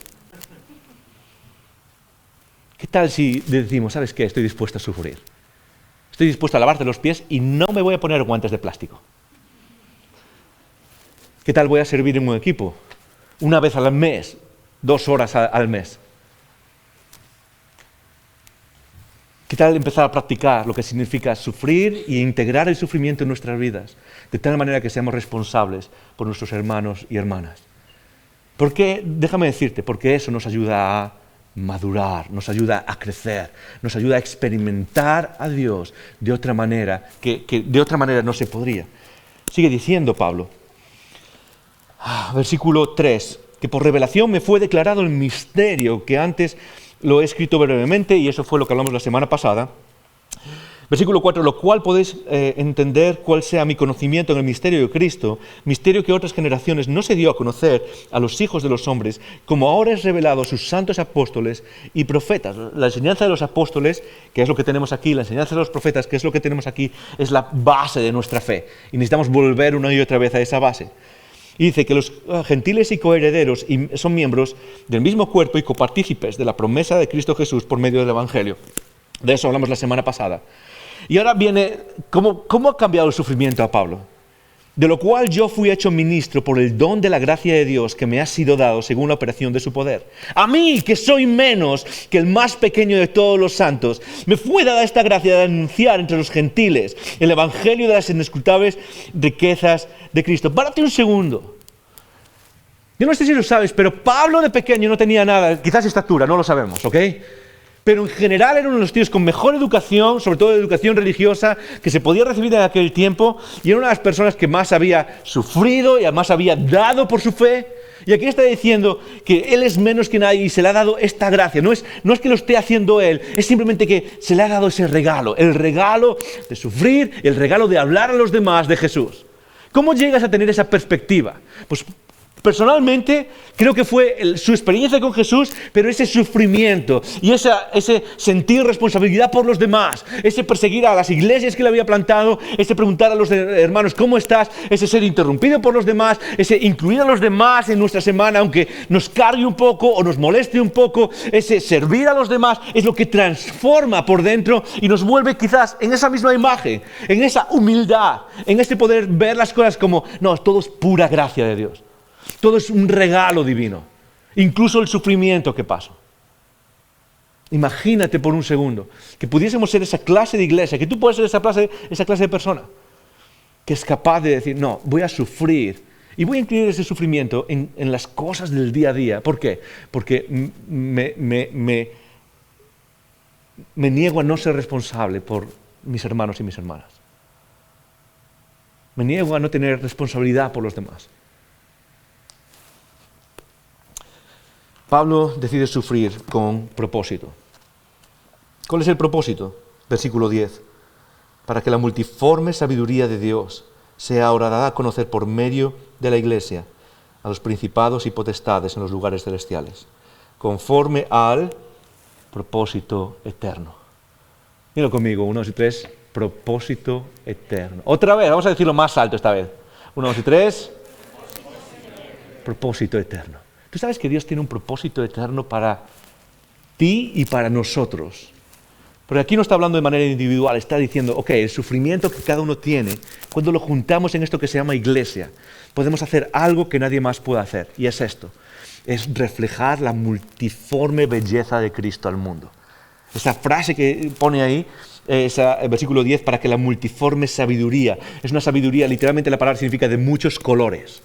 ¿Qué tal si decimos, ¿sabes qué? Estoy dispuesto a sufrir. Estoy dispuesto a lavarte los pies y no me voy a poner guantes de plástico. ¿Qué tal voy a servir en un equipo? 1 vez al mes, 2 horas al mes. ¿Qué tal empezar a practicar lo que significa sufrir e integrar el sufrimiento en nuestras vidas? De tal manera que seamos responsables por nuestros hermanos y hermanas. ¿Por qué? Déjame decirte, porque eso nos ayuda a madurar, nos ayuda a crecer, nos ayuda a experimentar a Dios de otra manera, que de otra manera no se podría. Sigue diciendo Pablo, versículo 3, que por revelación me fue declarado el misterio, que antes lo he escrito brevemente, y eso fue lo que hablamos la semana pasada. Versículo 4, lo cual podéis entender cuál sea mi conocimiento en el misterio de Cristo, misterio que otras generaciones no se dio a conocer a los hijos de los hombres, como ahora es revelado a sus santos apóstoles y profetas. La enseñanza de los apóstoles, que es lo que tenemos aquí, la enseñanza de los profetas, que es lo que tenemos aquí, es la base de nuestra fe. Y necesitamos volver una y otra vez a esa base. Y dice que los gentiles y coherederos son miembros del mismo cuerpo y copartícipes de la promesa de Cristo Jesús por medio del Evangelio. De eso hablamos la semana pasada. Y ahora viene, ¿cómo ha cambiado el sufrimiento a Pablo? De lo cual yo fui hecho ministro por el don de la gracia de Dios que me ha sido dado según la operación de su poder. A mí, que soy menos que el más pequeño de todos los santos, me fue dada esta gracia de anunciar entre los gentiles el evangelio de las inescrutables riquezas de Cristo. Párate un segundo. Yo no sé si lo sabes, pero Pablo de pequeño no tenía nada, quizás estatura, no lo sabemos, ¿ok? Pero en general era uno de los tíos con mejor educación, sobre todo educación religiosa, que se podía recibir en aquel tiempo, y era una de las personas que más había sufrido y además había dado por su fe. Y aquí está diciendo que él es menos que nadie y se le ha dado esta gracia. No es que lo esté haciendo él, es simplemente que se le ha dado ese regalo, el regalo de sufrir, el regalo de hablar a los demás de Jesús. ¿Cómo llegas a tener esa perspectiva? Pues personalmente, creo que fue su experiencia con Jesús, pero ese sufrimiento y ese sentir responsabilidad por los demás, ese perseguir a las iglesias que le había plantado, ese preguntar a los hermanos ¿cómo estás?, ese ser interrumpido por los demás, ese incluir a los demás en nuestra semana, aunque nos cargue un poco o nos moleste un poco, ese servir a los demás, es lo que transforma por dentro y nos vuelve quizás en esa misma imagen, en esa humildad, en este poder ver las cosas como, no, todo es pura gracia de Dios. Todo es un regalo divino, incluso el sufrimiento que paso. Imagínate por un segundo que pudiésemos ser esa clase de iglesia, que tú puedes ser esa clase de persona, que es capaz de decir, no, voy a sufrir y voy a incluir ese sufrimiento en las cosas del día a día. ¿Por qué? Porque me niego a no ser responsable por mis hermanos y mis hermanas. Me niego a no tener responsabilidad por los demás. Pablo decide sufrir con propósito. ¿Cuál es el propósito? Versículo 10. Para que la multiforme sabiduría de Dios sea ahora dada a conocer por medio de la Iglesia a los principados y potestades en los lugares celestiales, conforme al propósito eterno. Mira conmigo, 1, 2 y 3, propósito eterno. Otra vez, vamos a decirlo más alto esta vez. 1, 2 y 3, propósito eterno. Tú sabes que Dios tiene un propósito eterno para ti y para nosotros. Porque aquí no está hablando de manera individual, está diciendo, ok, el sufrimiento que cada uno tiene, cuando lo juntamos en esto que se llama iglesia, podemos hacer algo que nadie más puede hacer. Y es esto, es reflejar la multiforme belleza de Cristo al mundo. Esa frase que pone ahí, el versículo 10, para que la multiforme sabiduría, es una sabiduría, literalmente la palabra significa de muchos colores.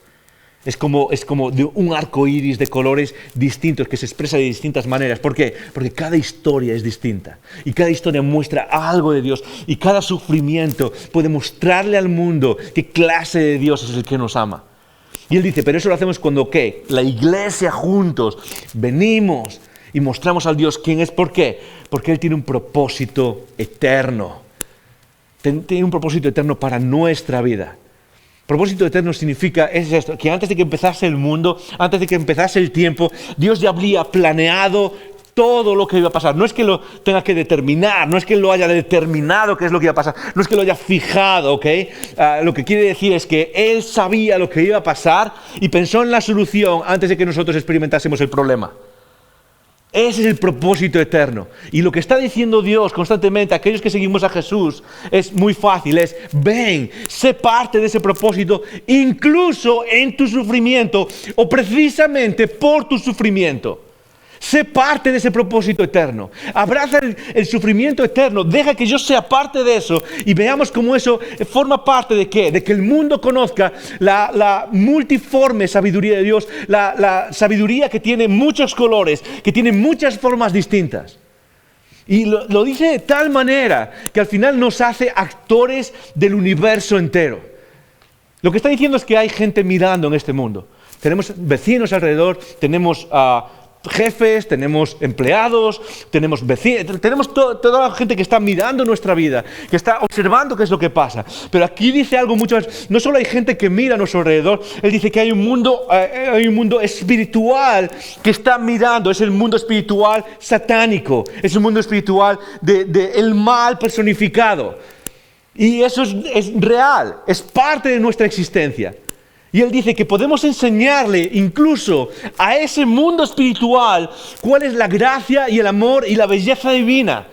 Es como de un arco iris de colores distintos que se expresa de distintas maneras. ¿Por qué? Porque cada historia es distinta y cada historia muestra algo de Dios y cada sufrimiento puede mostrarle al mundo qué clase de Dios es el que nos ama. Y él dice, pero eso lo hacemos cuando ¿qué? La iglesia juntos venimos y mostramos al Dios quién es. ¿Por qué? Porque Él tiene un propósito eterno. Tiene un propósito eterno para nuestra vida. Propósito eterno significa, es esto, que antes de que empezase el mundo, antes de que empezase el tiempo, Dios ya había planeado todo lo que iba a pasar. No es que lo tenga que determinar, no es que Él lo haya determinado qué es lo que iba a pasar, no es que lo haya fijado, ¿ok? Lo que quiere decir es que Él sabía lo que iba a pasar y pensó en la solución antes de que nosotros experimentásemos el problema. Ese es el propósito eterno. Y lo que está diciendo Dios constantemente a aquellos que seguimos a Jesús es muy fácil, es ven, sé parte de ese propósito incluso en tu sufrimiento o precisamente por tu sufrimiento. Sé parte de ese propósito eterno. Abraza el sufrimiento eterno. Deja que yo sea parte de eso y veamos cómo eso forma parte de ¿qué? De que el mundo conozca la multiforme sabiduría de Dios, la sabiduría que tiene muchos colores, que tiene muchas formas distintas. Y lo dice de tal manera que al final nos hace actores del universo entero. Lo que está diciendo es que hay gente mirando en este mundo. Tenemos vecinos alrededor, tenemos jefes, tenemos empleados, tenemos vecinos, tenemos toda la gente que está mirando nuestra vida, que está observando qué es lo que pasa. Pero aquí dice algo mucho más. No solo hay gente que mira a nuestro alrededor, él dice que hay un mundo espiritual que está mirando. Es el mundo espiritual satánico, es el mundo espiritual del mal personificado. Y eso es real, es parte de nuestra existencia. Y él dice que podemos enseñarle incluso a ese mundo espiritual cuál es la gracia y el amor y la belleza divina.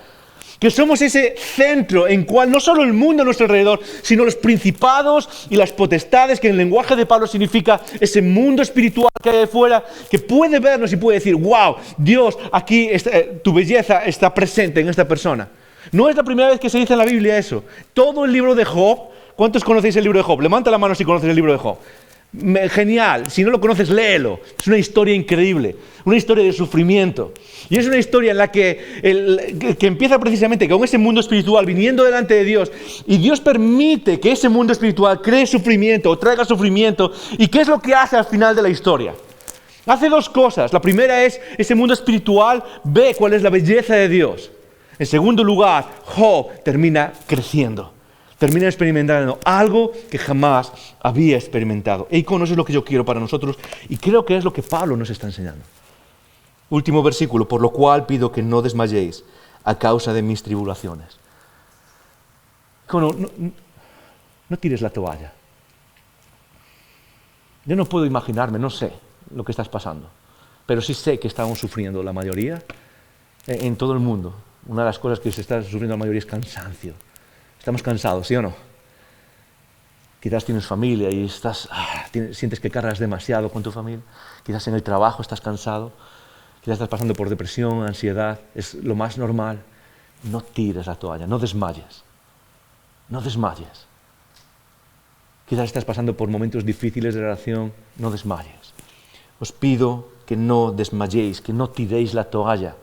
Que somos ese centro en cual no solo el mundo a nuestro alrededor, sino los principados y las potestades, que en el lenguaje de Pablo significa ese mundo espiritual que hay afuera, que puede vernos y puede decir, wow, Dios, aquí tu belleza está presente en esta persona. No es la primera vez que se dice en la Biblia eso. Todo el libro de Job, ¿cuántos conocéis el libro de Job? Levanta la mano si conoces el libro de Job. Genial, si no lo conoces, léelo. Es una historia increíble, una historia de sufrimiento. Y es una historia en la que empieza precisamente con ese mundo espiritual viniendo delante de Dios. Y Dios permite que ese mundo espiritual cree sufrimiento o traiga sufrimiento. ¿Y qué es lo que hace al final de la historia? Hace dos cosas. La primera es, ese mundo espiritual ve cuál es la belleza de Dios. En segundo lugar, Job termina creciendo. Termina experimentando algo que jamás había experimentado. Y con eso es lo que yo quiero para nosotros y creo que es lo que Pablo nos está enseñando. Último versículo, por lo cual pido que no desmayéis a causa de mis tribulaciones. No tires la toalla. Yo no puedo imaginarme, no sé lo que estás pasando, pero sí sé que estamos sufriendo la mayoría en todo el mundo. Una de las cosas que se está sufriendo la mayoría es cansancio. Estamos cansados, ¿sí o no? Quizás tienes familia y sientes que cargas demasiado con tu familia. Quizás en el trabajo estás cansado. Quizás estás pasando por depresión, ansiedad. Es lo más normal. No tires la toalla, no desmayes. No desmayes. Quizás estás pasando por momentos difíciles de relación. No desmayes. Os pido que no desmayéis, que no tiréis la toalla.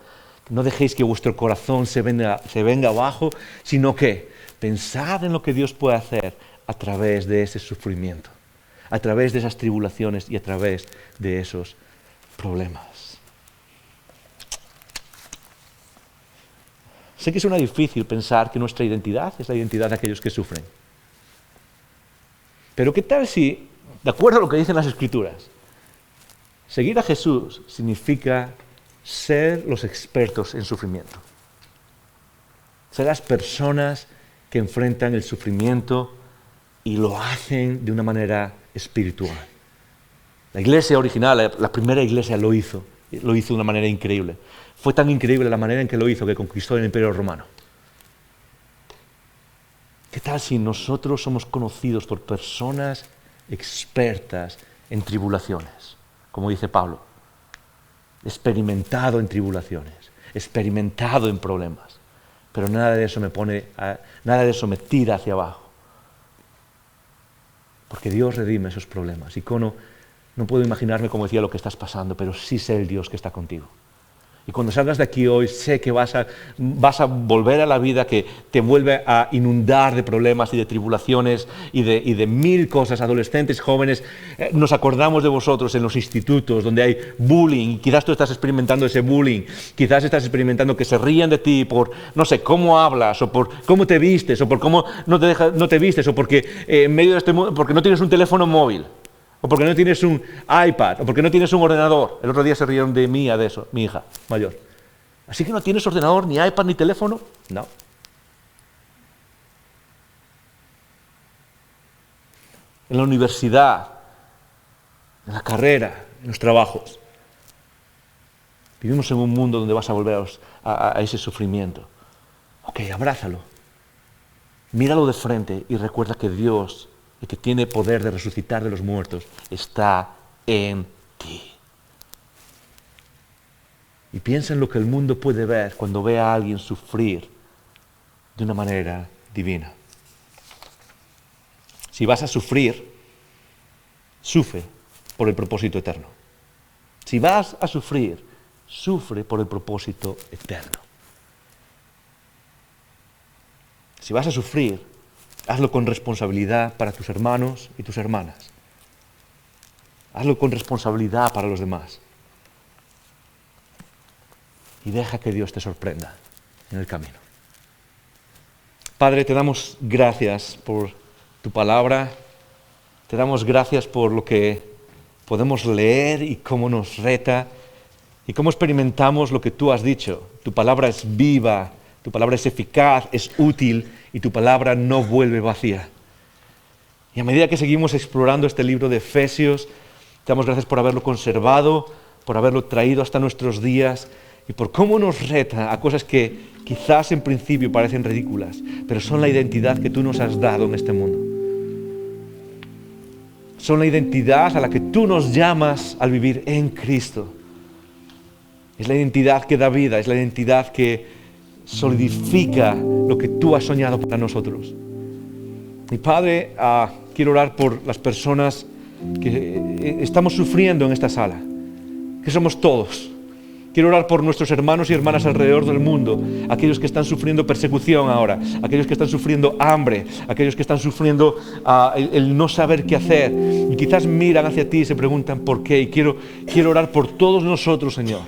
Que no dejéis que vuestro corazón se venga abajo, sino que pensad en lo que Dios puede hacer a través de ese sufrimiento, a través de esas tribulaciones y a través de esos problemas. Sé que suena difícil pensar que nuestra identidad es la identidad de aquellos que sufren. Pero ¿qué tal si, de acuerdo a lo que dicen las Escrituras, seguir a Jesús significa ser los expertos en sufrimiento? Ser las personas que enfrentan el sufrimiento y lo hacen de una manera espiritual. La iglesia original, la primera iglesia lo hizo de una manera increíble. Fue tan increíble la manera en que lo hizo que conquistó el Imperio Romano. ¿Qué tal si nosotros somos conocidos por personas expertas en tribulaciones? Como dice Pablo, experimentado en tribulaciones, experimentado en problemas. Pero nada de eso me tira hacia abajo. Porque Dios redime esos problemas. Y no puedo imaginarme, como decía, lo que estás pasando, pero sí sé el Dios que está contigo. Y cuando salgas de aquí hoy, sé que vas a volver a la vida que te vuelve a inundar de problemas y de tribulaciones y de mil cosas. Adolescentes, jóvenes, nos acordamos de vosotros en los institutos donde hay bullying. Quizás tú estás experimentando ese bullying. Quizás estás experimentando que se rían de ti por, no sé, cómo hablas o por cómo te vistes o por cómo no te vistes o porque en medio de este mundo, porque no tienes un teléfono móvil. O porque no tienes un iPad, o porque no tienes un ordenador. El otro día se rieron de mí de eso, mi hija mayor. ¿Así que no tienes ordenador, ni iPad, ni teléfono? No. En la universidad, en la carrera, en los trabajos. Vivimos en un mundo donde vas a volver a ese sufrimiento. Ok, abrázalo. Míralo de frente y recuerda que Dios, el que tiene poder de resucitar de los muertos, está en ti. Y piensa en lo que el mundo puede ver cuando ve a alguien sufrir de una manera divina. Si vas a sufrir, sufre por el propósito eterno. Si vas a sufrir, sufre por el propósito eterno. Si vas a sufrir, hazlo con responsabilidad para tus hermanos y tus hermanas. Hazlo con responsabilidad para los demás. Y deja que Dios te sorprenda en el camino. Padre, te damos gracias por tu palabra. Te damos gracias por lo que podemos leer y cómo nos reta y cómo experimentamos lo que tú has dicho. Tu palabra es viva, tu palabra es eficaz, es útil y tu palabra no vuelve vacía. Y a medida que seguimos explorando este libro de Efesios, te damos gracias por haberlo conservado, por haberlo traído hasta nuestros días y por cómo nos reta a cosas que quizás en principio parecen ridículas, pero son la identidad que tú nos has dado en este mundo. Son la identidad a la que tú nos llamas al vivir en Cristo. Es la identidad que da vida, es la identidad que solidifica lo que tú has soñado para nosotros. Y Padre, quiero orar por las personas que estamos sufriendo en esta sala, que somos todos. Quiero orar por nuestros hermanos y hermanas alrededor del mundo, aquellos que están sufriendo persecución ahora, aquellos que están sufriendo hambre, aquellos que están sufriendo el no saber qué hacer y quizás miran hacia ti y se preguntan por qué. Y quiero orar por todos nosotros, Señor,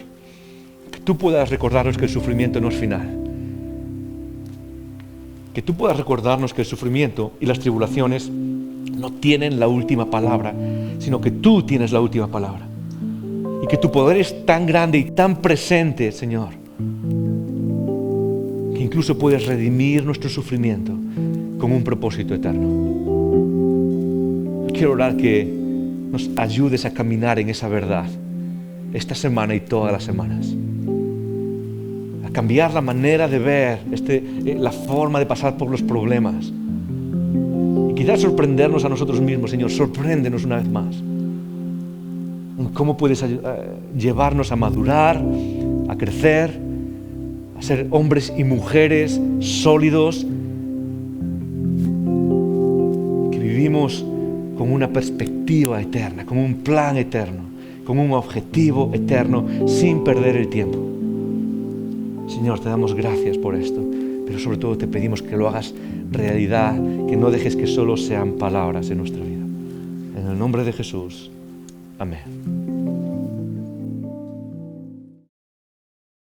que tú puedas recordarnos que el sufrimiento no es final, que tú puedas recordarnos que el sufrimiento y las tribulaciones no tienen la última palabra, sino que tú tienes la última palabra. Y que tu poder es tan grande y tan presente, Señor, que incluso puedes redimir nuestro sufrimiento con un propósito eterno. Quiero orar que nos ayudes a caminar en esa verdad esta semana y todas las semanas. A cambiar la manera de ver, la forma de pasar por los problemas. Y quizás sorprendernos a nosotros mismos, Señor, sorpréndenos una vez más. ¿Cómo puedes llevarnos a madurar, a crecer, a ser hombres y mujeres sólidos, que vivimos con una perspectiva eterna, con un plan eterno, con un objetivo eterno, sin perder el tiempo? Señor, te damos gracias por esto, pero sobre todo te pedimos que lo hagas realidad, que no dejes que solo sean palabras en nuestra vida. En el nombre de Jesús. Amén.